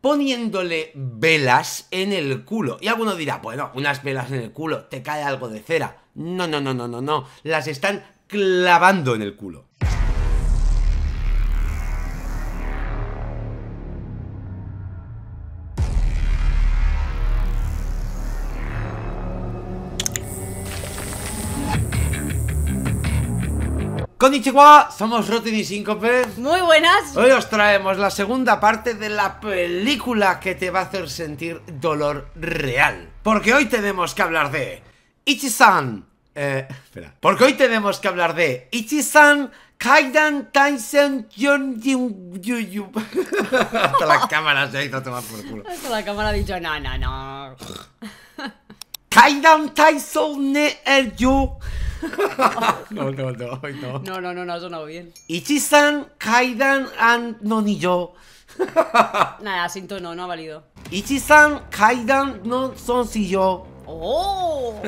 poniéndole velas en el culo. Y alguno dirá, bueno, unas velas en el culo, te cae algo de cera. No, no, no, no, no, no, las están clavando en el culo. Konnichiwa, somos Rotin y Síncope. Muy buenas. Hoy os traemos la segunda parte de la película que te va a hacer sentir dolor real. Porque hoy tenemos que hablar de Ichi-san. Espera. Porque hoy tenemos que hablar de Ichi-san Kaidan Taisen Yuyu. Hasta la cámara se hizo tomar por culo. Hasta la cámara ha dicho no. Kaidan Taisen ne Yu. No, ha sonado bien. Ichi-san Kaidan an no ni yo. Nada, sin tono, no ha valido. Ichi-san Kaidan no son si yo. ¡Oh!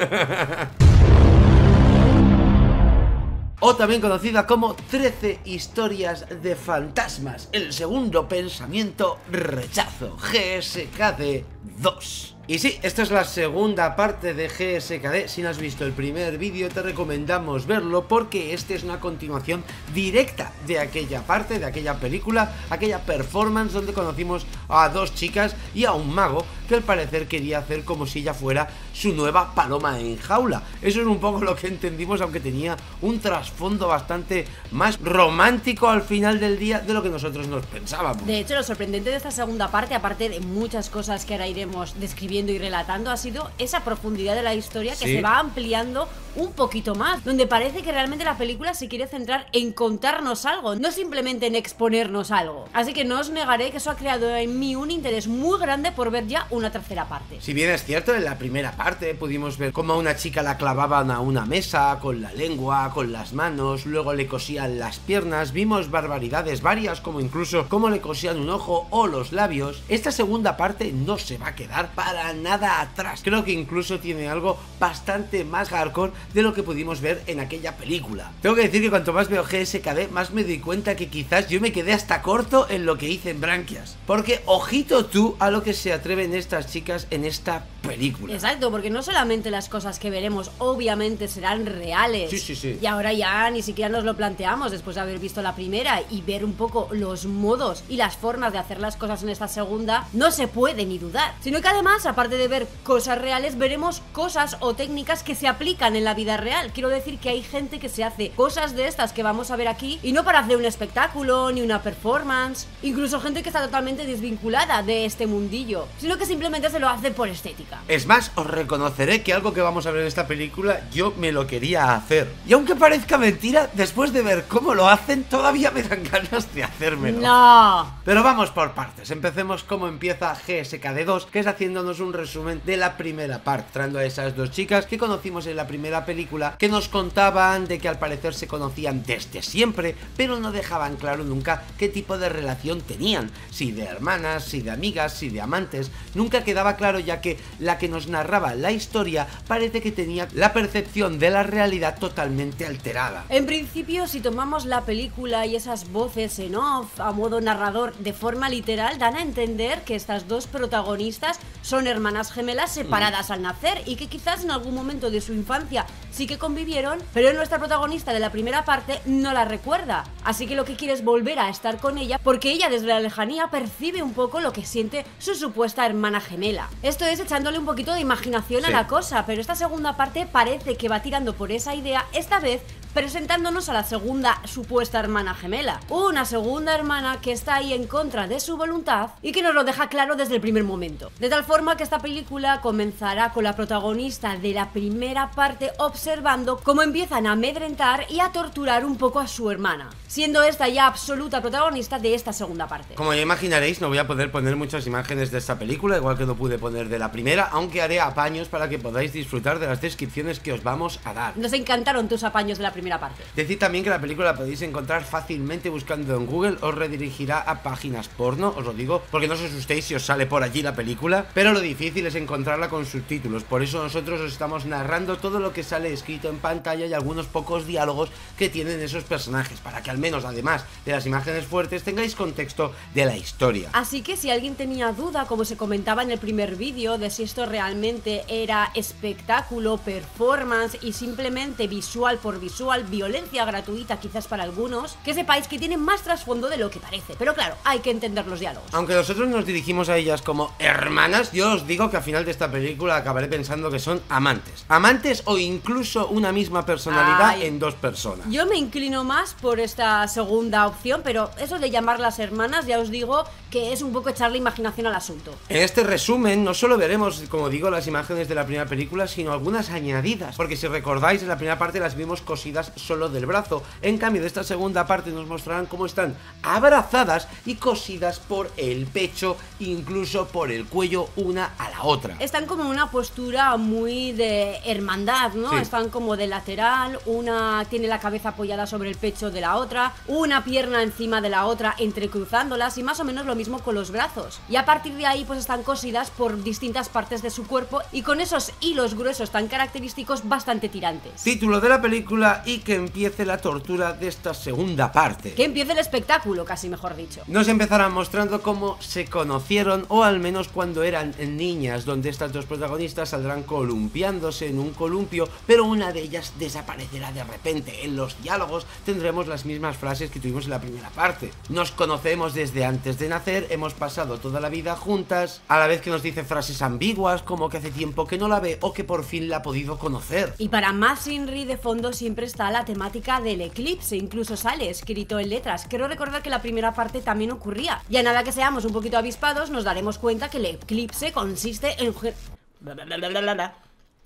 O también conocida como 13 historias de fantasmas. El segundo pensamiento rechazo. GSKD 2. Y sí, esta es la segunda parte de GSKD. Si no has visto el primer vídeo, te recomendamos verlo porque este es una continuación directa de aquella parte, de aquella película, aquella performance donde conocimos a dos chicas y a un mago que al parecer quería hacer como si ella fuera su nueva paloma en jaula. Eso es un poco lo que entendimos, aunque tenía un trasfondo bastante más romántico al final del día de lo que nosotros nos pensábamos. De hecho, lo sorprendente de esta segunda parte, aparte de muchas cosas que ahora iremos describiendo y relatando, ha sido esa profundidad de la historia que se va ampliando un poquito más, donde parece que realmente la película se quiere centrar en contarnos algo, no simplemente en exponernos algo. Así que no os negaré que eso ha creado en mí un interés muy grande por ver ya una tercera parte. Si bien es cierto, en la primera parte pudimos ver cómo a una chica la clavaban a una mesa con la lengua, con las manos, luego le cosían las piernas, vimos barbaridades varias, como incluso cómo le cosían un ojo o los labios. Esta segunda parte no se va a quedar para nada atrás. Creo que incluso tiene algo bastante más hardcore de lo que pudimos ver en aquella película. Tengo que decir que cuanto más veo GSKD, más me doy cuenta que quizás yo me quedé hasta corto en lo que hice en Branquias. Porque ojito tú a lo que se atreven estas chicas en esta película. Exacto, porque no solamente las cosas que veremos obviamente serán reales. Sí. Y ahora ya ni siquiera nos lo planteamos después de haber visto la primera y ver un poco los modos y las formas de hacer las cosas en esta segunda, no se puede ni dudar. Sino que además, aparte de ver cosas reales, veremos cosas o técnicas que se aplican en la vida real. Quiero decir que hay gente que se hace cosas de estas que vamos a ver aquí y no para hacer un espectáculo ni una performance, incluso gente que está totalmente desvinculada de este mundillo, sino que simplemente se lo hace por estética. Es más, os reconoceré que algo que vamos a ver en esta película yo me lo quería hacer. Y aunque parezca mentira, después de ver cómo lo hacen, todavía me dan ganas de hacérmelo. No. Pero vamos por partes. Empecemos como empieza GSKD 2, que es haciéndonos un resumen de la primera parte, trayendo a esas dos chicas que conocimos en la primera película, que nos contaban de que al parecer se conocían desde siempre, pero no dejaban claro nunca qué tipo de relación tenían, si de hermanas, si de amigas, si de amantes. Nunca quedaba claro, ya que la que nos narraba la historia parece que tenía la percepción de la realidad totalmente alterada. En principio, si tomamos la película y esas voces en off a modo narrador de forma literal, dan a entender que estas dos protagonistas son hermanas gemelas separadas al nacer y que quizás en algún momento de su infancia sí que convivieron, pero nuestra protagonista de la primera parte no la recuerda, así que lo que quiere es volver a estar con ella porque ella desde la lejanía percibe un poco lo que siente su supuesta hermana gemela. Esto es echándole un poquito de imaginación a la cosa, pero esta segunda parte parece que va tirando por esa idea, esta vez presentándonos a la segunda supuesta hermana gemela, una segunda hermana que está ahí en contra de su voluntad y que nos lo deja claro desde el primer momento, de tal forma que esta película comenzará con la protagonista de la primera parte observando cómo empiezan a amedrentar y a torturar un poco a su hermana, siendo esta ya absoluta protagonista de esta segunda parte. Como ya imaginaréis, no voy a poder poner muchas imágenes de esta película, igual que no pude poner de la primera, aunque haré apaños para que podáis disfrutar de las descripciones que os vamos a dar. Nos encantaron tus apaños de la primera parte. Decid también que la película la podéis encontrar fácilmente buscando en Google, os redirigirá a páginas porno, os lo digo, porque no os asustéis si os sale por allí la película, pero lo difícil es encontrarla con subtítulos, por eso nosotros os estamos narrando todo lo que sale escrito en pantalla y algunos pocos diálogos que tienen esos personajes, para que al menos, además de las imágenes fuertes, tengáis contexto de la historia. Así que si alguien tenía duda, como se comentaba en el primer vídeo, de si esto realmente era espectáculo, performance y simplemente visual por visual, violencia gratuita quizás para algunos, que sepáis que tiene más trasfondo de lo que parece. Pero claro, hay que entender los diálogos. Aunque nosotros nos dirigimos a ellas como hermanas, yo os digo que al final de esta película acabaré pensando que son amantes. Amantes o incluso una misma personalidad en dos personas. Yo me inclino más por esta segunda opción, pero eso de llamarlas hermanas, ya os digo que es un poco echarle imaginación al asunto. En este resumen no solo veremos, como digo, las imágenes de la primera película, sino algunas añadidas, porque si recordáis, en la primera parte las vimos cosidas solo del brazo. En cambio, de esta segunda parte nos mostrarán cómo están abrazadas y cosidas por el pecho, incluso por el cuello, una a la otra. Están como en una postura muy de hermandad, ¿no? Sí. Están como de lateral, una tiene la cabeza apoyada sobre el pecho de la otra, una pierna encima de la otra, entrecruzándolas, y más o menos lo mismo con los brazos. Y a partir de ahí pues están cosidas por distintas partes de su cuerpo y con esos hilos gruesos tan característicos bastante tirantes. Título de la película: y que empiece la tortura de esta segunda parte. Que empiece el espectáculo, casi mejor dicho. Nos empezarán mostrando cómo se conocieron, o al menos cuando eran niñas, donde estas dos protagonistas saldrán columpiándose en un columpio, pero una de ellas desaparecerá de repente. En los diálogos tendremos las mismas frases que tuvimos en la primera parte. Nos conocemos desde antes de nacer, hemos pasado toda la vida juntas, a la vez que nos dice frases ambiguas como que hace tiempo que no la ve o que por fin la ha podido conocer. Y para más Inri, de fondo siempre está la temática del eclipse, incluso sale escrito en letras. Quiero recordar que la primera parte también ocurría. Y a nada que seamos un poquito avispados, nos daremos cuenta que el eclipse consiste en...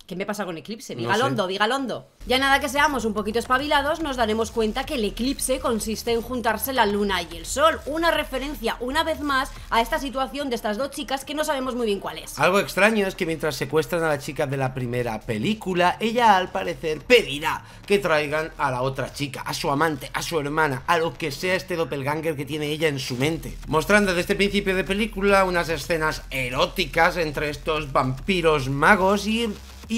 ¿Qué me pasa con eclipse? Vigalondo, Vigalondo. Ya nada que seamos un poquito espabilados, nos daremos cuenta que el eclipse consiste en juntarse la luna y el sol. Una referencia, una vez más, a esta situación de estas dos chicas que no sabemos muy bien cuál es. Algo extraño es que mientras secuestran a la chica de la primera película, ella al parecer pedirá que traigan a la otra chica, a su amante, a su hermana, a lo que sea este doppelganger que tiene ella en su mente. Mostrando desde este principio de película unas escenas eróticas entre estos vampiros magos y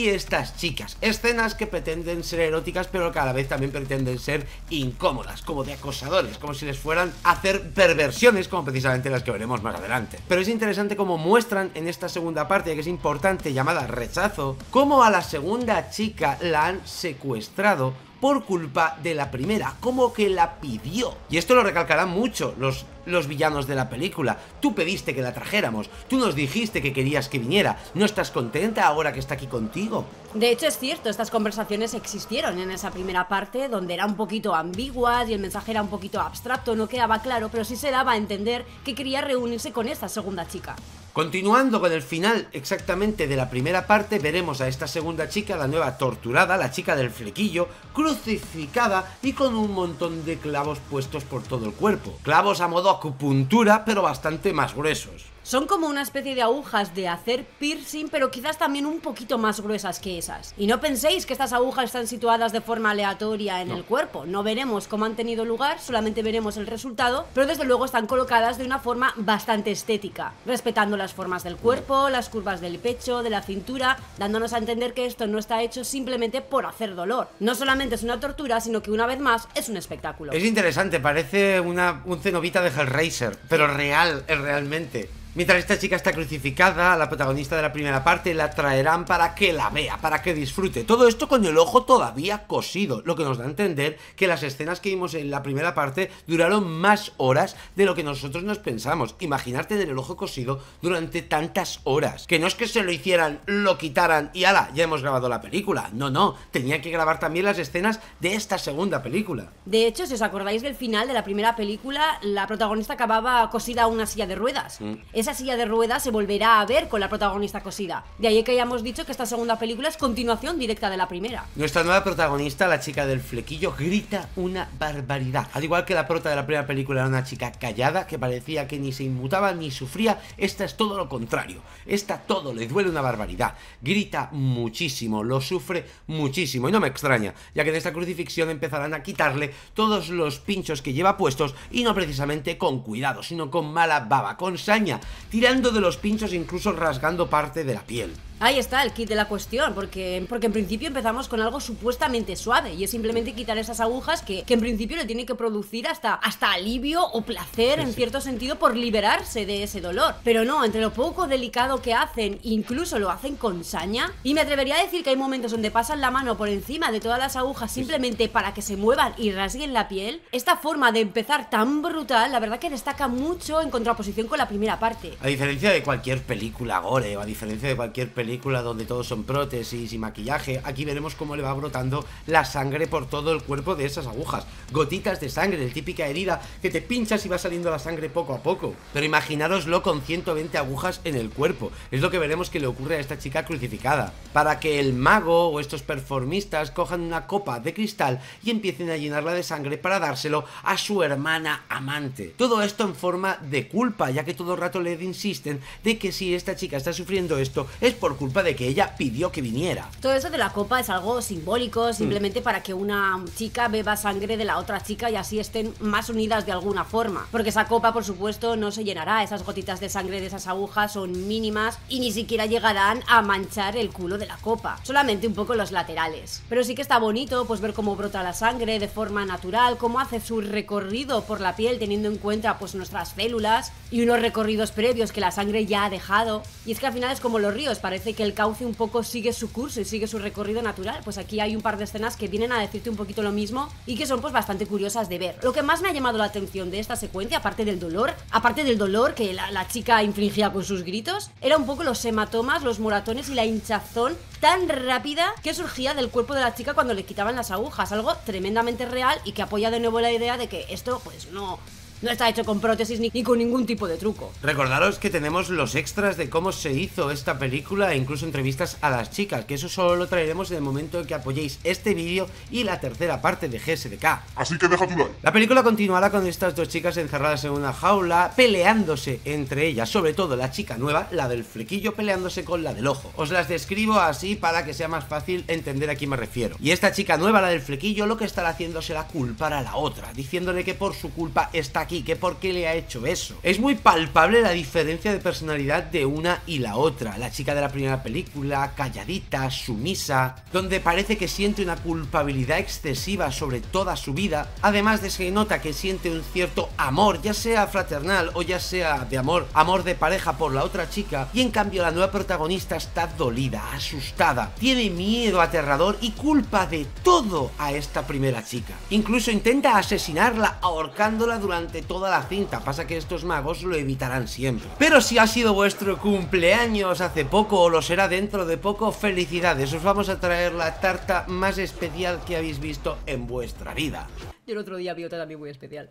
estas chicas, escenas que pretenden ser eróticas pero que a la vez también pretenden ser incómodas, como de acosadores, como si les fueran a hacer perversiones, como precisamente las que veremos más adelante. Pero es interesante cómo muestran en esta segunda parte, que es importante, llamada Rechazo, cómo a la segunda chica la han secuestrado por culpa de la primera, como que la pidió. Y esto lo recalcarán mucho los villanos de la película. Tú pediste que la trajéramos, tú nos dijiste que querías que viniera, ¿no estás contenta ahora que está aquí contigo? De hecho es cierto, estas conversaciones existieron en esa primera parte, donde era un poquito ambiguas y el mensaje era un poquito abstracto, no quedaba claro, pero sí se daba a entender que quería reunirse con esta segunda chica. Continuando con el final exactamente de la primera parte, veremos a esta segunda chica, la nueva torturada, la chica del flequillo, crucificada y con un montón de clavos puestos por todo el cuerpo. Clavos a modo acupuntura, pero bastante más gruesos. Son como una especie de agujas de hacer piercing, pero quizás también un poquito más gruesas que esas. Y no penséis que estas agujas están situadas de forma aleatoria en el cuerpo. No veremos cómo han tenido lugar, solamente veremos el resultado, pero desde luego están colocadas de una forma bastante estética, respetando las formas del cuerpo, las curvas del pecho, de la cintura, dándonos a entender que esto no está hecho simplemente por hacer dolor. No solamente es una tortura, sino que una vez más es un espectáculo. Es interesante, parece un cenobita de Hellraiser, pero realmente. Mientras esta chica está crucificada, la protagonista de la primera parte la traerán para que la vea, para que disfrute. Todo esto con el ojo todavía cosido, lo que nos da a entender que las escenas que vimos en la primera parte duraron más horas de lo que nosotros nos pensamos. Imaginar tener el ojo cosido durante tantas horas. Que no es que se lo hicieran, lo quitaran y ¡hala! Ya hemos grabado la película. No, tenían que grabar también las escenas de esta segunda película. De hecho, si os acordáis del final de la primera película, la protagonista acababa cosida a una silla de ruedas. Esa silla de ruedas se volverá a ver con la protagonista cosida. De ahí que hayamos dicho que esta segunda película es continuación directa de la primera. Nuestra nueva protagonista, la chica del flequillo, grita una barbaridad. Al igual que la prota de la primera película era una chica callada, que parecía que ni se inmutaba ni sufría, esta es todo lo contrario. Esta todo le duele una barbaridad. Grita muchísimo, lo sufre muchísimo. Y no me extraña, ya que en esta crucifixión empezarán a quitarle todos los pinchos que lleva puestos, y no precisamente con cuidado, sino con mala baba, con saña, tirando de los pinchos e incluso rasgando parte de la piel. Ahí está el kit de la cuestión, porque en principio empezamos con algo supuestamente suave, y es simplemente quitar esas agujas que en principio le tiene que producir hasta alivio o placer, en cierto sentido, por liberarse de ese dolor. Pero no, entre lo poco delicado que hacen, incluso lo hacen con saña, y me atrevería a decir que hay momentos donde pasan la mano por encima de todas las agujas simplemente para que se muevan y rasguen la piel. Esta forma de empezar tan brutal, la verdad que destaca mucho en contraposición con la primera parte. A diferencia de cualquier película gore, o a diferencia de cualquier película donde todos son prótesis y maquillaje, aquí veremos cómo le va brotando la sangre por todo el cuerpo de esas agujas. Gotitas de sangre, el típica herida que te pinchas y va saliendo la sangre poco a poco. Pero imaginároslo con 120 agujas en el cuerpo. Es lo que veremos que le ocurre a esta chica crucificada. Para que el mago o estos performistas cojan una copa de cristal y empiecen a llenarla de sangre para dárselo a su hermana amante. Todo esto en forma de culpa, ya que todo el rato le insisten de que si esta chica está sufriendo esto es por culpa de que ella pidió que viniera. Todo eso de la copa es algo simbólico, simplemente para que una chica beba sangre de la otra chica y así estén más unidas de alguna forma. Porque esa copa, por supuesto, no se llenará. Esas gotitas de sangre de esas agujas son mínimas y ni siquiera llegarán a manchar el culo de la copa. Solamente un poco los laterales. Pero sí que está bonito pues ver cómo brota la sangre de forma natural, cómo hace su recorrido por la piel teniendo en cuenta pues nuestras células y unos recorridos previos que la sangre ya ha dejado. Y es que al final es como los ríos, parece que el cauce un poco sigue su curso y sigue su recorrido natural. Pues aquí hay un par de escenas que vienen a decirte un poquito lo mismo y que son pues bastante curiosas de ver. Lo que más me ha llamado la atención de esta secuencia, aparte del dolor que la chica infligía con sus gritos, era un poco los hematomas, los moratones y la hinchazón tan rápida que surgía del cuerpo de la chica cuando le quitaban las agujas. Algo tremendamente real y que apoya de nuevo la idea de que esto pues no está hecho con prótesis ni con ningún tipo de truco. Recordaros que tenemos los extras de cómo se hizo esta película e incluso entrevistas a las chicas, que eso solo lo traeremos en el momento en que apoyéis este vídeo y la tercera parte de GSDK. Así que deja tu like. La película continuará con estas dos chicas encerradas en una jaula, peleándose entre ellas, sobre todo la chica nueva, la del flequillo, peleándose con la del ojo. Os las describo así para que sea más fácil entender a quién me refiero. Y esta chica nueva, la del flequillo, lo que estará haciendo será culpar a la otra, diciéndole que por su culpa está aquí, que por qué le ha hecho eso. Es muy palpable la diferencia de personalidad de una y la otra. La chica de la primera película, calladita, sumisa, donde parece que siente una culpabilidad excesiva sobre toda su vida, además de que se nota que siente un cierto amor, ya sea fraternal o ya sea de amor de pareja por la otra chica, y en cambio la nueva protagonista está dolida, asustada, tiene miedo aterrador y culpa de todo a esta primera chica. Incluso intenta asesinarla ahorcándola durante toda la cinta. Pasa que estos magos lo evitarán siempre. Pero si ha sido vuestro cumpleaños hace poco o lo será dentro de poco, felicidades, os vamos a traer la tarta más especial que habéis visto en vuestra vida. Yo el otro día vi otra también muy especial.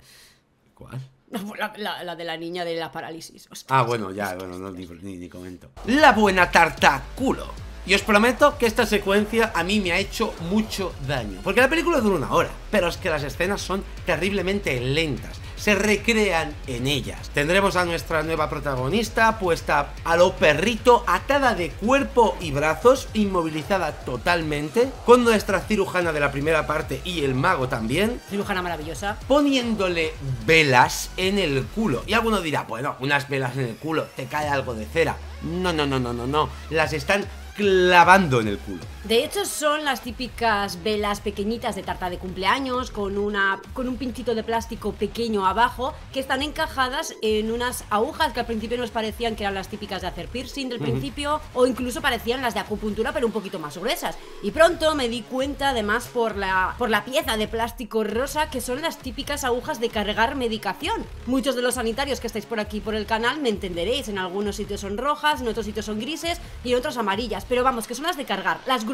¿Cuál? La de la niña de la parálisis. Hostia, Ah, bueno, ya, bueno, no, ni comento. La buena tarta culo. Y os prometo que esta secuencia a mí me ha hecho mucho daño, porque la película dura 1 hora, pero es que las escenas son terriblemente lentas, se recrean en ellas. Tendremos a nuestra nueva protagonista puesta a lo perrito, atada de cuerpo y brazos, inmovilizada totalmente, con nuestra cirujana de la primera parte y el mago también, cirujana maravillosa, poniéndole velas en el culo. Y alguno dirá, bueno, unas velas en el culo, te cae algo de cera. No, las están clavando en el culo. De hecho son las típicas velas pequeñitas de tarta de cumpleaños con un pinchito de plástico pequeño abajo, que están encajadas en unas agujas que al principio nos parecían que eran las típicas de hacer piercing del principio, o incluso parecían las de acupuntura pero un poquito más gruesas. Y pronto me di cuenta, además por la pieza de plástico rosa, que son las típicas agujas de cargar medicación. Muchos de los sanitarios que estáis por aquí por el canal me entenderéis, en algunos sitios son rojas, en otros sitios son grises y en otros amarillas, pero vamos, que son las de cargar, las gruesas.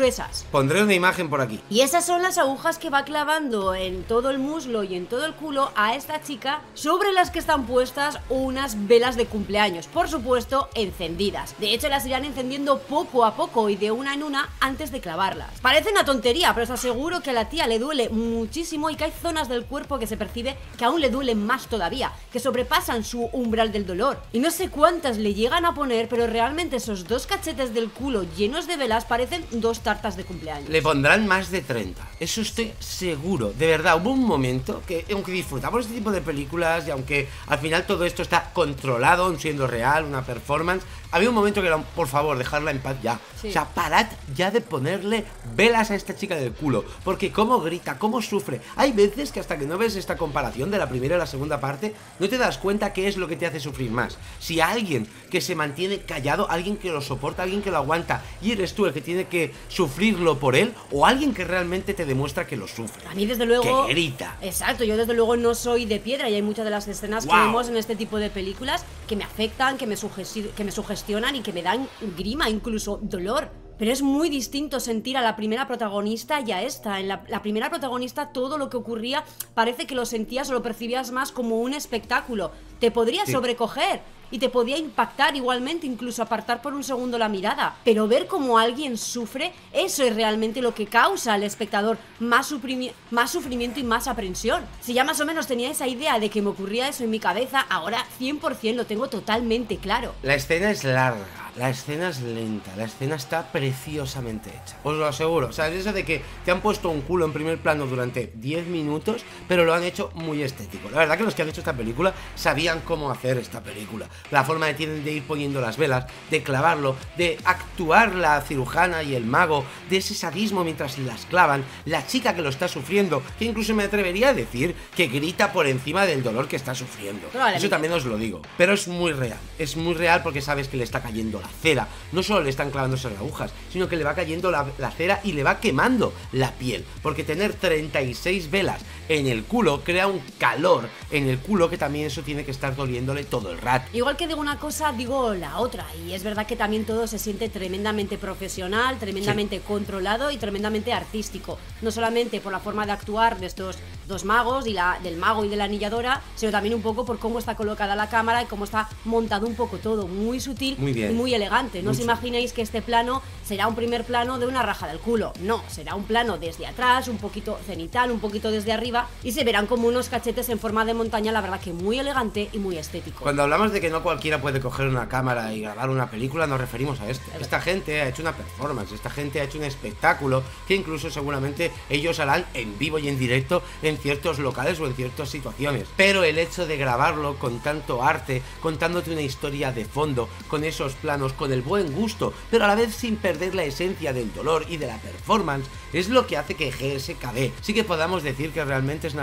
Pondré una imagen por aquí. Y esas son las agujas que va clavando en todo el muslo y en todo el culo a esta chica, sobre las que están puestas unas velas de cumpleaños, por supuesto encendidas. De hecho las irán encendiendo poco a poco y de una en una antes de clavarlas. Parece una tontería, pero os aseguro que a la tía le duele muchísimo y que hay zonas del cuerpo que se percibe que aún le duelen más todavía, que sobrepasan su umbral del dolor. Y no sé cuántas le llegan a poner, pero realmente esos 2 cachetes del culo llenos de velas, parecen 2 tartas de cumpleaños. Le pondrán más de 30, eso estoy seguro. De verdad, hubo un momento que, aunque disfrutamos este tipo de películas y aunque al final todo esto está controlado, siendo real, una performance, había un momento que era, por favor, dejarla en paz ya. Sí. O sea, parad ya de ponerle velas a esta chica del culo, porque cómo grita, cómo sufre. Hay veces que hasta que no ves esta comparación de la primera y la segunda parte, no te das cuenta qué es lo que te hace sufrir más. Si alguien que se mantiene callado, alguien que lo soporta, alguien que lo aguanta, y eres tú el que tiene que sufrirlo por él, o alguien que realmente te demuestra que lo sufre. A mí desde luego... Que grita. Exacto, yo desde luego no soy de piedra y hay muchas de las escenas que vemos en este tipo de películas que me afectan, que me sugestionan y que me dan grima, incluso dolor. Pero es muy distinto sentir a la primera protagonista y a esta. En la primera protagonista todo lo que ocurría parece que lo sentías o lo percibías más como un espectáculo. Te podría sobrecoger y te podía impactar igualmente, incluso apartar por un segundo la mirada. Pero ver cómo alguien sufre, eso es realmente lo que causa al espectador más sufrimiento y más aprensión. Si ya más o menos tenía esa idea de que me ocurría eso en mi cabeza, ahora 100% lo tengo totalmente claro. La escena es larga, la escena es lenta, la escena está preciosamente hecha, os lo aseguro. O sea, es eso de que te han puesto un culo en primer plano durante 10 minutos, pero lo han hecho muy estético. La verdad que los que han hecho esta película sabían cómo hacer esta película. La forma que tienen de ir poniendo las velas, de clavarlo, de actuar la cirujana y el mago, de ese sadismo mientras las clavan, la chica que lo está sufriendo, que incluso me atrevería a decir que grita por encima del dolor que está sufriendo. Eso también os lo digo, pero es muy real porque sabes que le está cayendo la cera. No solo le están clavándose las agujas, sino que le va cayendo la cera y le va quemando la piel, porque tener 36 velas en el culo crea un calor en el culo que también eso tiene que estar doliéndole todo el rato. Igual que digo una cosa, digo la otra. Y es verdad que también todo se siente tremendamente profesional, tremendamente controlado y tremendamente artístico. No solamente por la forma de actuar de estos dos magos, del mago y de la anilladora, sino también un poco por cómo está colocada la cámara y cómo está montado un poco todo. Muy sutil y muy elegante. No os imaginéis que este plano será un primer plano de una raja del culo. No, será un plano desde atrás, un poquito cenital, un poquito desde arriba, y se verán como unos cachetes en forma de montaña, la verdad que muy elegante y muy estético. Cuando hablamos de que no cualquiera puede coger una cámara y grabar una película, nos referimos a esto. Esta gente ha hecho una performance, esta gente ha hecho un espectáculo que incluso seguramente ellos harán en vivo y en directo en ciertos locales o en ciertas situaciones. Pero el hecho de grabarlo con tanto arte, contándote una historia de fondo, con esos planos, con el buen gusto, pero a la vez sin perder la esencia del dolor y de la performance, es lo que hace que GSKD sí que podamos decir que realmente es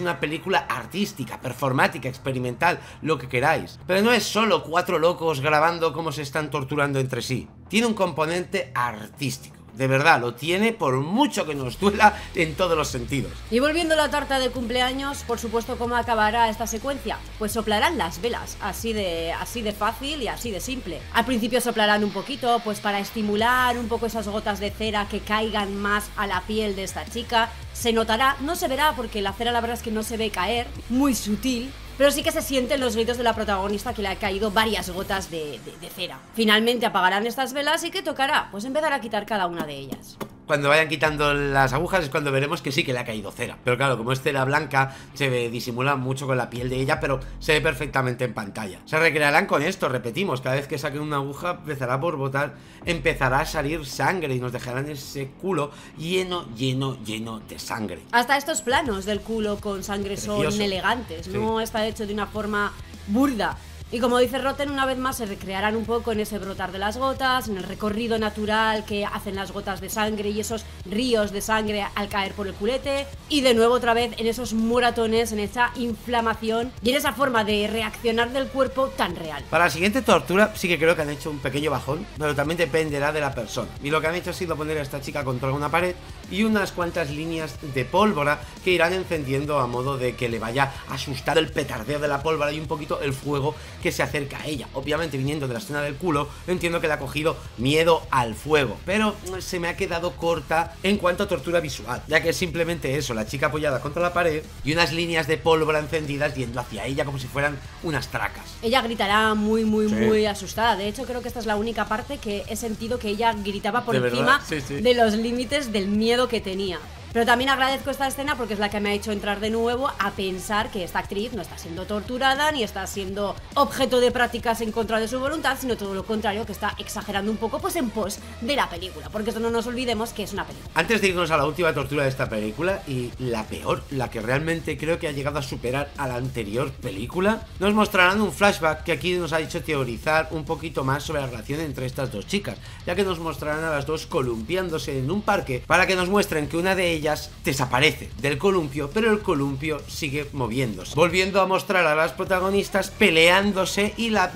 una película artística, performática, experimental, lo que queráis. Pero no es solo 4 locos grabando cómo se están torturando entre sí. Tiene un componente artístico. De verdad, lo tiene por mucho que nos duela en todos los sentidos. Y volviendo a la tarta de cumpleaños, por supuesto, ¿cómo acabará esta secuencia? Pues soplarán las velas, así de fácil y así de simple. Al principio soplarán un poquito, pues para estimular un poco esas gotas de cera que caigan más a la piel de esta chica. Se notará, no se verá porque la cera la verdad es que no se ve caer, muy sutil. Pero sí que se sienten los gritos de la protagonista que le ha caído varias gotas de cera. Finalmente apagarán estas velas y ¿qué tocará? Pues empezar a quitar cada una de ellas. Cuando vayan quitando las agujas es cuando veremos que sí que le ha caído cera. Pero claro, como es cera blanca, se disimula mucho con la piel de ella, pero se ve perfectamente en pantalla. Se recrearán con esto, repetimos, cada vez que saquen una aguja empezará por botar, empezará a salir sangre y nos dejarán ese culo lleno de sangre. Hasta estos planos del culo con sangre son elegantes, no está hecho de una forma burda. Y como dice Rotten, una vez más se recrearán un poco en ese brotar de las gotas, en el recorrido natural que hacen las gotas de sangre y esos ríos de sangre al caer por el culete, y de nuevo otra vez en esos moratones, en esa inflamación y en esa forma de reaccionar del cuerpo tan real. Para la siguiente tortura sí que creo que han hecho un pequeño bajón, pero también dependerá de la persona. Y lo que han hecho ha sido poner a esta chica contra una pared y unas cuantas líneas de pólvora que irán encendiendo a modo de que le vaya a asustar el petardeo de la pólvora y un poquito el fuego que se acerca a ella. Obviamente, viniendo de la escena del culo, entiendo que le ha cogido miedo al fuego, pero se me ha quedado corta en cuanto a tortura visual, ya que es simplemente eso, la chica apoyada contra la pared y unas líneas de pólvora encendidas yendo hacia ella como si fueran unas tracas. Ella gritará muy asustada. De hecho, creo que esta es la única parte que he sentido que ella gritaba por encima de los límites del miedo que tenía. Pero también agradezco esta escena porque es la que me ha hecho entrar de nuevo a pensar que esta actriz no está siendo torturada ni está siendo objeto de prácticas en contra de su voluntad, sino todo lo contrario, que está exagerando un poco pues en pos de la película, porque esto no nos olvidemos que es una película. Antes de irnos a la última tortura de esta película, y la peor, la que realmente creo que ha llegado a superar a la anterior película, nos mostrarán un flashback que aquí nos ha hecho teorizar un poquito más sobre la relación entre estas dos chicas, ya que nos mostrarán a las dos columpiándose en un parque para que nos muestren que una de ellas desaparece del columpio, pero el columpio sigue moviéndose, volviendo a mostrar a las protagonistas peleándose y la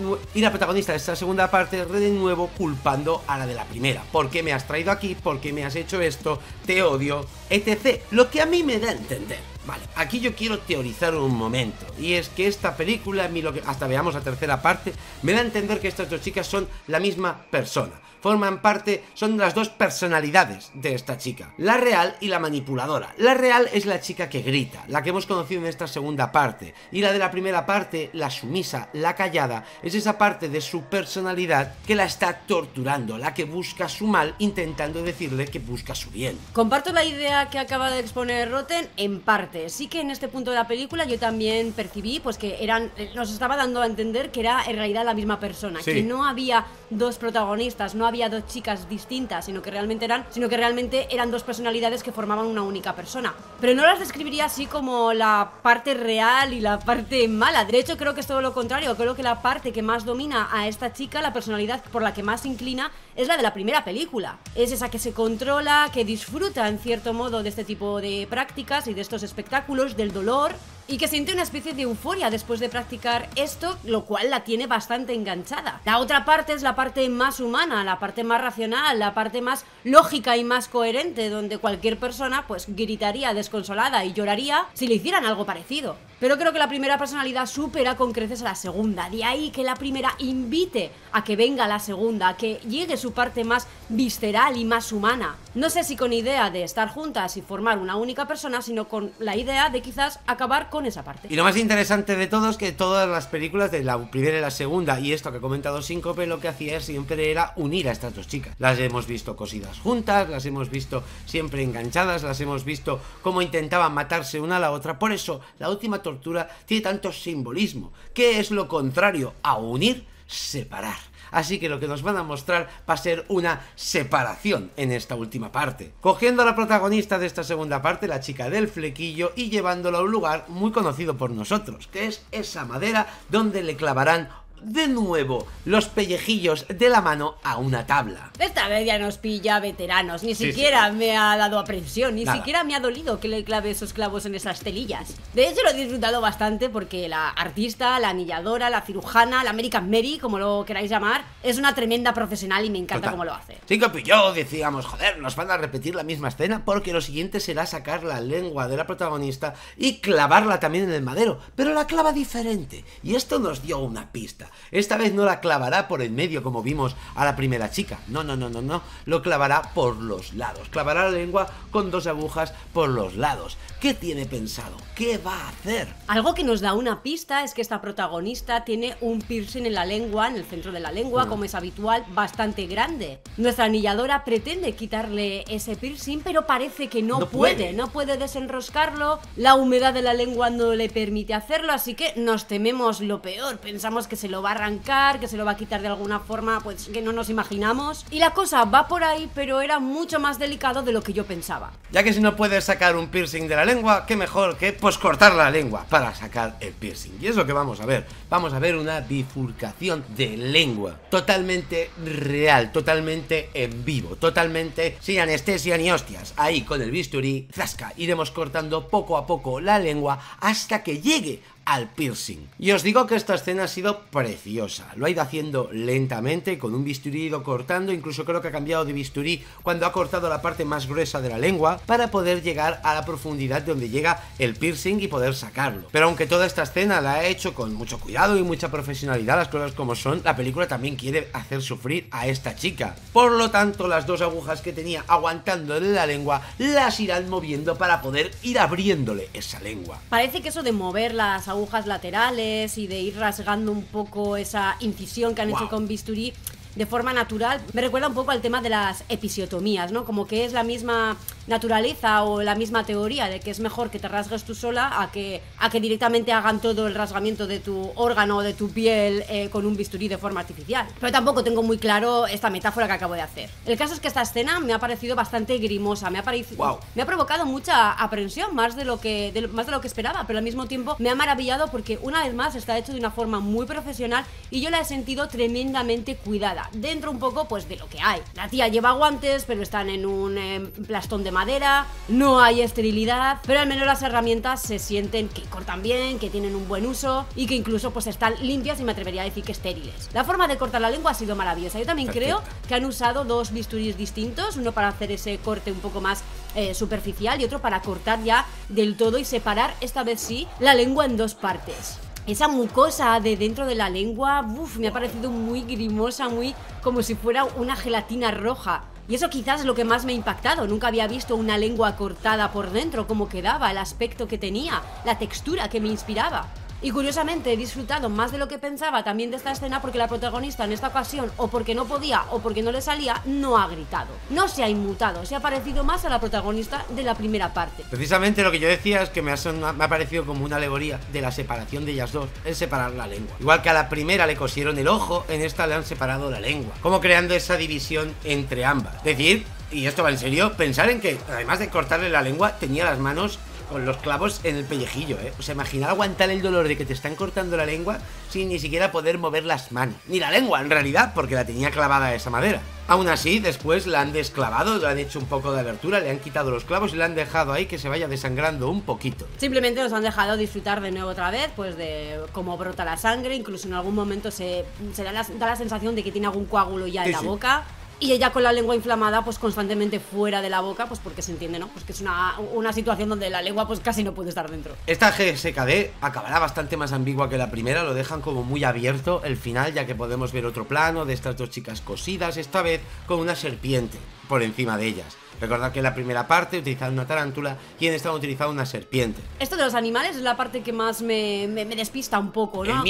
protagonista de esta segunda parte de nuevo culpando a la de la primera. ¿Por qué me has traído aquí? ¿Por qué me has hecho esto? Te odio, etc. Lo que a mí me da a entender. Vale, aquí yo quiero teorizar un momento, y es que esta película, a mí hasta veamos la tercera parte, me da a entender que estas dos chicas son la misma persona. Forman parte, son las dos personalidades de esta chica, la real y la manipuladora. La real es la chica que grita, la que hemos conocido en esta segunda parte, y la de la primera parte, la sumisa, la callada, es esa parte de su personalidad que la está torturando, la que busca su mal intentando decirle que busca su bien. Comparto la idea que acaba de exponer Rotten en parte. Sí que en este punto de la película yo también percibí pues que nos estaba dando a entender que era en realidad la misma persona, sí. Que no había dos protagonistas, no había dos chicas distintas, sino que realmente eran dos personalidades que formaban una única persona. Pero no las describiría así como la parte real y la parte mala. De hecho, creo que es todo lo contrario. Creo que la parte que más domina a esta chica, la personalidad por la que más se inclina, es la de la primera película. Es esa que se controla, que disfruta en cierto modo de este tipo de prácticas y de estos espectáculos, del dolor, y que siente una especie de euforia después de practicar esto, lo cual la tiene bastante enganchada. La otra parte es la parte más humana, la parte más racional, la parte más lógica y más coherente, donde cualquier persona pues gritaría desconsolada y lloraría si le hicieran algo parecido. Pero creo que la primera personalidad supera con creces a la segunda, de ahí que la primera invite a que venga la segunda, a que llegue su parte más visceral y más humana. No sé si con idea de estar juntas y formar una única persona, sino con la idea de quizás acabar con esa parte. Y lo más interesante de todo es que todas las películas de la primera y la segunda, y esto que ha comentado Síncope, lo que hacía siempre era unir a estas dos chicas. Las hemos visto cosidas juntas, las hemos visto siempre enganchadas, las hemos visto cómo intentaban matarse una a la otra. Por eso la última tortura tiene tanto simbolismo. ¿Qué es lo contrario a unir? Separar. Así que lo que nos van a mostrar va a ser una separación en esta última parte, cogiendo a la protagonista de esta segunda parte, la chica del flequillo, y llevándola a un lugar muy conocido por nosotros, que es esa madera donde le clavarán de nuevo los pellejillos de la mano a una tabla. Esta vez ya nos pilla veteranos. Ni siquiera me ha dado aprensión, ni Nada. siquiera me ha dolido que le clave esos clavos en esas telillas. De hecho lo he disfrutado bastante porque la artista, la anilladora, la cirujana, la American Mary, como lo queráis llamar, es una tremenda profesional y me encanta Total. cómo lo hace. Síncope y yo decíamos, joder, nos van a repetir la misma escena, porque lo siguiente será sacar la lengua de la protagonista y clavarla también en el madero, pero la clava diferente, y esto nos dio una pista. Esta vez no la clavará por el medio como vimos a la primera chica, no, lo clavará por los lados, clavará la lengua con dos agujas por los lados. ¿Qué tiene pensado? ¿Qué va a hacer? Algo que nos da una pista es que esta protagonista tiene un piercing en la lengua, en el centro de la lengua, como es habitual, bastante grande. Nuestra anilladora pretende quitarle ese piercing, pero parece que no puede desenroscarlo, la humedad de la lengua no le permite hacerlo, así que nos tememos lo peor, pensamos que se lo va a arrancar, que se lo va a quitar de alguna forma, pues que no nos imaginamos, y la cosa va por ahí, pero era mucho más delicado de lo que yo pensaba. Ya que si no puedes sacar un piercing de la lengua, qué mejor que pues cortar la lengua para sacar el piercing. Y es lo que vamos a ver. Vamos a ver una bifurcación de lengua totalmente real, totalmente en vivo, totalmente sin anestesia ni hostias. Ahí con el bisturí, zasca, iremos cortando poco a poco la lengua hasta que llegue al piercing. Y os digo que esta escena ha sido preciosa. Lo ha ido haciendo lentamente, con un bisturí ido cortando, incluso creo que ha cambiado de bisturí cuando ha cortado la parte más gruesa de la lengua para poder llegar a la profundidad de donde llega el piercing y poder sacarlo. Pero aunque toda esta escena la ha hecho con mucho cuidado y mucha profesionalidad, las cosas como son, la película también quiere hacer sufrir a esta chica. Por lo tanto, las dos agujas que tenía aguantándole la lengua las irán moviendo para poder ir abriéndole esa lengua. Parece que eso de mover las agujas laterales y de ir rasgando un poco esa incisión que han hecho con bisturí de forma natural. Me recuerda un poco al tema de las episiotomías, ¿no? Como que es la misma naturaleza o la misma teoría de que es mejor que te rasgues tú sola a que directamente hagan todo el rasgamiento de tu órgano o de tu piel con un bisturí de forma artificial. Pero tampoco tengo muy claro esta metáfora que acabo de hacer. El caso es que esta escena me ha parecido bastante grimosa, me ha provocado mucha aprensión, más de lo que esperaba, pero al mismo tiempo me ha maravillado porque una vez más está hecho de una forma muy profesional y yo la he sentido tremendamente cuidada, dentro un poco pues de lo que hay. La tía lleva guantes, pero están en un plastón de madera, no hay esterilidad, pero al menos las herramientas se sienten que cortan bien, que tienen un buen uso y que incluso pues están limpias y me atrevería a decir que estériles. La forma de cortar la lengua ha sido maravillosa. Yo también creo que han usado dos bisturís distintos, uno para hacer ese corte un poco más superficial y otro para cortar ya del todo y separar, esta vez sí, la lengua en dos partes. Esa mucosa de dentro de la lengua, me ha parecido muy grimosa, muy como si fuera una gelatina roja. Y eso quizás es lo que más me ha impactado. Nunca había visto una lengua cortada por dentro, cómo quedaba, el aspecto que tenía, la textura que me inspiraba. Y curiosamente he disfrutado más de lo que pensaba también de esta escena porque la protagonista en esta ocasión, o porque no podía o porque no le salía, no ha gritado. No se ha inmutado, se ha parecido más a la protagonista de la primera parte. Precisamente lo que yo decía es que me ha parecido como una alegoría de la separación de ellas dos, el separar la lengua. Igual que a la primera le cosieron el ojo, en esta le han separado la lengua, como creando esa división entre ambas. Es decir, y esto va en serio, pensar en que además de cortarle la lengua, tenía las manos con los clavos en el pellejillo, O sea, imaginar aguantar el dolor de que te están cortando la lengua sin ni siquiera poder mover las manos. Ni la lengua, en realidad, porque la tenía clavada a esa madera. Aún así, después la han desclavado, le han hecho un poco de abertura, le han quitado los clavos y la han dejado ahí que se vaya desangrando un poquito. Simplemente nos han dejado disfrutar de nuevo otra vez, pues de cómo brota la sangre, incluso en algún momento se da la sensación de que tiene algún coágulo ya en la boca. Y ella con la lengua inflamada pues constantemente fuera de la boca, pues porque se entiende, ¿no? Pues que es una situación donde la lengua pues casi no puede estar dentro. Esta GSKD acabará bastante más ambigua que la primera, lo dejan como muy abierto el final, ya que podemos ver otro plano de estas dos chicas cosidas, esta vez con una serpiente por encima de ellas. Recordad que en la primera parte utilizaban una tarántula y en esta han utilizado una serpiente. Esto de los animales es la parte que más me despista un poco, ¿no?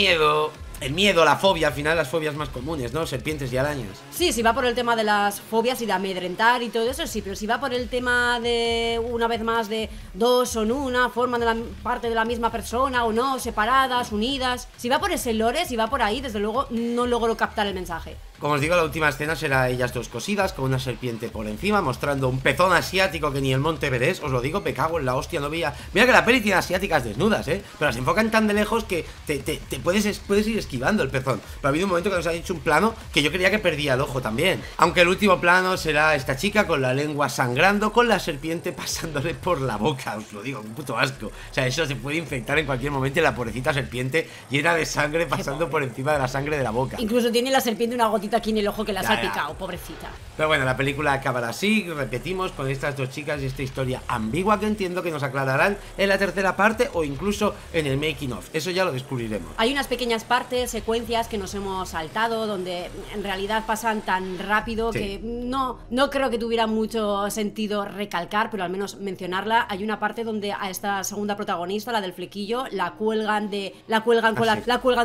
El miedo, la fobia, al final las fobias más comunes, ¿no? Serpientes y arañas. Sí, si va por el tema de las fobias y de amedrentar y todo eso, sí, pero si va por el tema de, una vez más, de dos son una, forman parte de la misma persona o no, separadas, unidas, si va por ese lore, si va por ahí, desde luego no logro captar el mensaje. Como os digo, la última escena será ellas dos cosidas con una serpiente por encima, mostrando un pezón asiático que ni el Monte Everest, os lo digo, me cago en la hostia, no veía. Mira que la peli tiene asiáticas desnudas, pero las enfocan tan de lejos que te puedes ir esquivando el pezón. Pero ha habido un momento que nos han hecho un plano que yo creía que perdía el ojo también. Aunque el último plano será esta chica con la lengua sangrando, con la serpiente pasándole por la boca, os lo digo, un puto asco. O sea, eso se puede infectar en cualquier momento y la pobrecita serpiente llena de sangre pasando por encima de la sangre de la boca. Incluso tiene la serpiente una gotita aquí en el ojo que la ha salpicado, pobrecita. Pero bueno, la película acabará así, repetimos, con estas dos chicas y esta historia ambigua que entiendo que nos aclararán en la tercera parte o incluso en el making of. Eso ya lo descubriremos. Hay unas pequeñas partes, secuencias que nos hemos saltado, donde en realidad pasan tan rápido que no creo que tuviera mucho sentido recalcar, pero al menos mencionarla. Hay una parte donde a esta segunda protagonista, la del flequillo, la cuelgan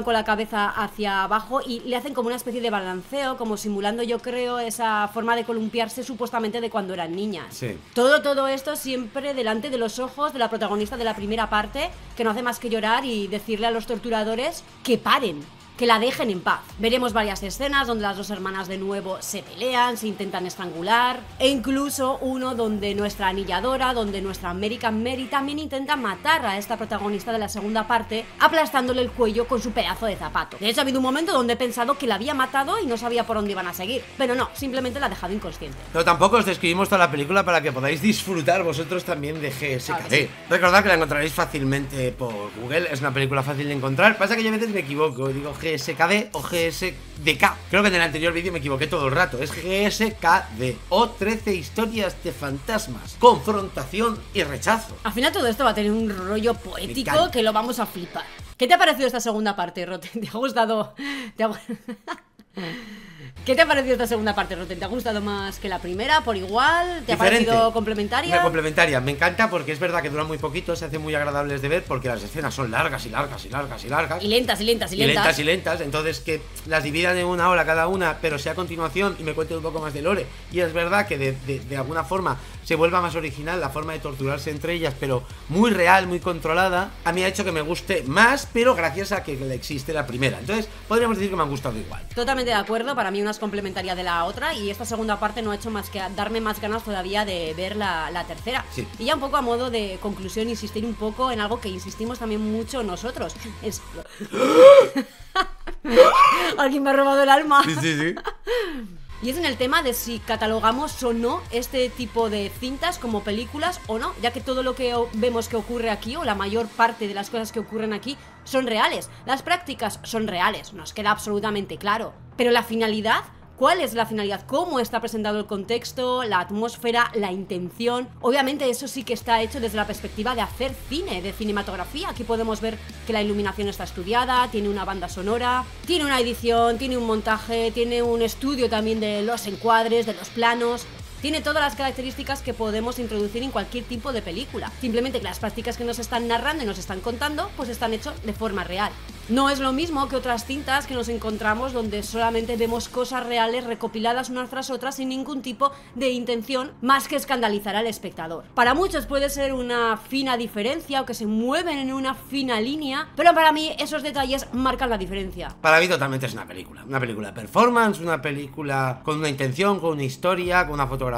con la cabeza hacia abajo y le hacen como una especie de balanceo, como simulando, yo creo, esa forma de columpiarse supuestamente de cuando eran niñas. Sí. Todo esto siempre delante de los ojos de la protagonista de la primera parte, que no hace más que llorar y decirle a los torturadores que paren, que la dejen en paz. Veremos varias escenas donde las dos hermanas de nuevo se pelean, se intentan estrangular, e incluso uno donde nuestra anilladora, donde nuestra American Mary también intenta matar a esta protagonista de la segunda parte, aplastándole el cuello con su pedazo de zapato. De hecho, ha habido un momento donde he pensado que la había matado y no sabía por dónde iban a seguir, pero no, simplemente la ha dejado inconsciente. Pero tampoco os describimos toda la película para que podáis disfrutar vosotros también de GSKD. Sí. Recordad que la encontraréis fácilmente por Google, es una película fácil de encontrar. Pasa que yo a veces me equivoco, digo GSKD o GSDK. Creo que en el anterior vídeo me equivoqué todo el rato. Es GSKD o 13 historias de fantasmas, confrontación y rechazo. Al final todo esto va a tener un rollo poético que lo vamos a flipar. ¿Qué te ha parecido esta segunda parte, Rote? ¿Te ha gustado? ¿Qué te ha parecido esta segunda parte, Roten? ¿Te ha gustado más que la primera? ¿Por igual? ¿Te ha parecido complementaria? Complementaria, me encanta porque es verdad que duran muy poquito, se hacen muy agradables de ver porque las escenas son largas y largas y largas y largas. Y lentas y lentas y lentas. Y lentas y lentas, entonces que las dividan en 1 hora cada una, pero sea a continuación y me cuenten un poco más de lore. Y es verdad que de alguna forma se vuelva más original la forma de torturarse entre ellas, pero muy real, muy controlada, a mí ha hecho que me guste más, pero gracias a que existe la primera. Entonces podríamos decir que me han gustado igual. Totalmente de acuerdo, para mí una es complementaria de la otra y esta segunda parte no ha hecho más que darme más ganas todavía de ver la tercera. Sí. Y ya un poco a modo de conclusión, insistir un poco en algo que insistimos también mucho nosotros. Alguien me ha robado el alma. Sí. Y es en el tema de si catalogamos o no este tipo de cintas como películas o no, ya que todo lo que vemos que ocurre aquí, o la mayor parte de las cosas que ocurren aquí, son reales. Las prácticas son reales, nos queda absolutamente claro. Pero la finalidad, ¿cuál es la finalidad? ¿Cómo está presentado el contexto, la atmósfera, la intención? Obviamente eso sí que está hecho desde la perspectiva de hacer cine, de cinematografía. Aquí podemos ver que la iluminación está estudiada, tiene una banda sonora, tiene una edición, tiene un montaje, tiene un estudio también de los encuadres, de los planos. Tiene todas las características que podemos introducir en cualquier tipo de película. Simplemente que las prácticas que nos están narrando y nos están contando, pues están hechas de forma real. No es lo mismo que otras cintas que nos encontramos donde solamente vemos cosas reales recopiladas unas tras otras sin ningún tipo de intención más que escandalizar al espectador. Para muchos puede ser una fina diferencia o que se mueven en una fina línea, pero para mí esos detalles marcan la diferencia. Para mí totalmente es una película de performance, una película con una intención, con una historia, con una fotografía,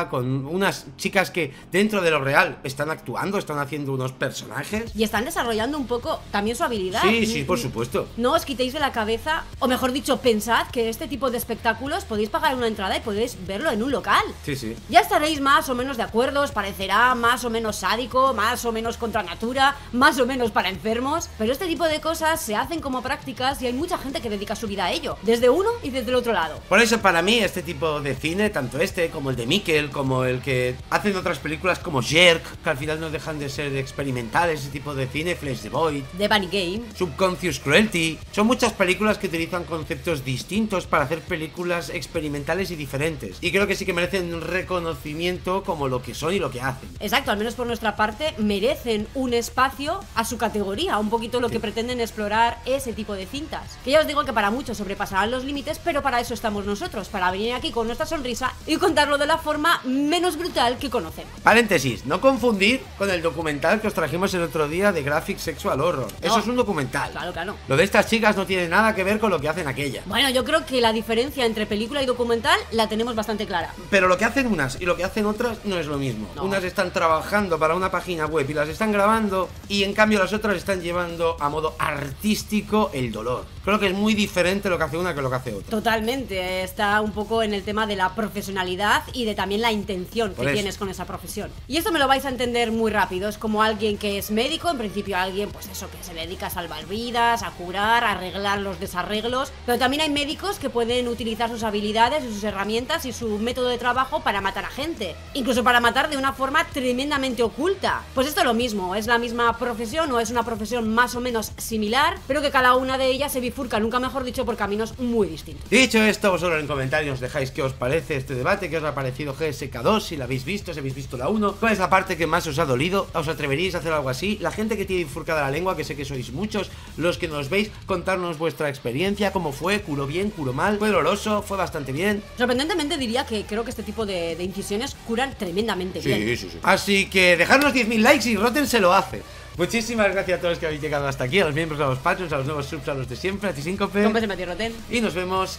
con unas chicas que dentro de lo real están actuando, están haciendo unos personajes y están desarrollando un poco también su habilidad. Sí, por supuesto. No os quitéis de la cabeza, o mejor dicho, pensad que este tipo de espectáculos podéis pagar una entrada y podéis verlo en un local. Sí. Ya estaréis más o menos de acuerdo, os parecerá más o menos sádico, más o menos contra natura, más o menos para enfermos, pero este tipo de cosas se hacen como prácticas y hay mucha gente que dedica su vida a ello, desde uno y desde el otro lado. Por eso para mí este tipo de cine, tanto este como el de Mikkel, como el que hacen otras películas como Jerk, que al final no dejan de ser experimentales, ese tipo de cine, Flesh the Void, The Bunny Game, Subconscious Cruelty, son muchas películas que utilizan conceptos distintos para hacer películas experimentales y diferentes, y creo que sí que merecen un reconocimiento como lo que son y lo que hacen. Exacto, al menos por nuestra parte merecen un espacio a su categoría, un poquito lo que pretenden explorar ese tipo de cintas, que ya os digo que para muchos sobrepasarán los límites, pero para eso estamos nosotros, para venir aquí con nuestra sonrisa y contarlo de la forma menos brutal que conocemos. Paréntesis, no confundir con el documental que os trajimos el otro día de Graphic Sexual Horror. No. Eso es un documental. Claro. Lo de estas chicas no tiene nada que ver con lo que hacen aquellas. Bueno, yo creo que la diferencia entre película y documental la tenemos bastante clara. Pero lo que hacen unas y lo que hacen otras no es lo mismo. No. Unas están trabajando para una página web y las están grabando, y en cambio las otras están llevando a modo artístico el dolor. Creo que es muy diferente lo que hace una que lo que hace otra. Totalmente, está un poco en el tema de la profesionalidad y de también la intención que tienes con esa profesión. Y esto me lo vais a entender muy rápido. Es como alguien que es médico, en principio alguien, pues eso, que se dedica a salvar vidas, a curar, a arreglar los desarreglos, pero también hay médicos que pueden utilizar sus habilidades y sus herramientas y su método de trabajo para matar a gente, incluso para matar de una forma tremendamente oculta. Pues esto es lo mismo, es la misma profesión o es una profesión más o menos similar, pero que cada una de ellas se bifurca, nunca mejor dicho, por caminos muy distintos. Dicho esto, vosotros en comentarios nos dejáis qué os parece este debate, qué os ha parecido GSK2, si la habéis visto, si habéis visto la 1, cuál es la parte que más os ha dolido, os atreveríais a hacer algo así, la gente que tiene bifurcada la lengua, que sé que sois muchos, los que nos veis, contarnos vuestra experiencia, cómo fue, curó bien, curó mal, fue doloroso, fue bastante bien. Sorprendentemente diría que creo que este tipo de incisiones curan tremendamente bien. Sí. Así que dejadnos 10.000 likes y Rotten se lo hace. Muchísimas gracias a todos los que habéis llegado hasta aquí, a los miembros, a los patrons, a los nuevos subs, a los de siempre, a ti Síncope. Con beso, Mati Roten. Y nos vemos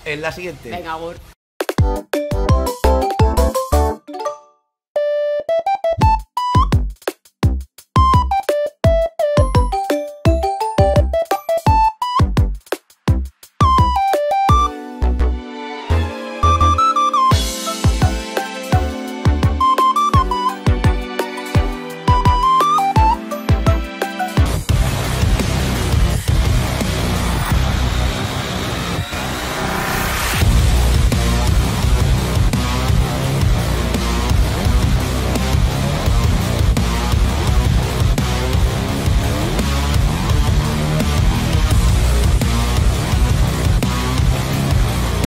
en la siguiente. Venga, Gur.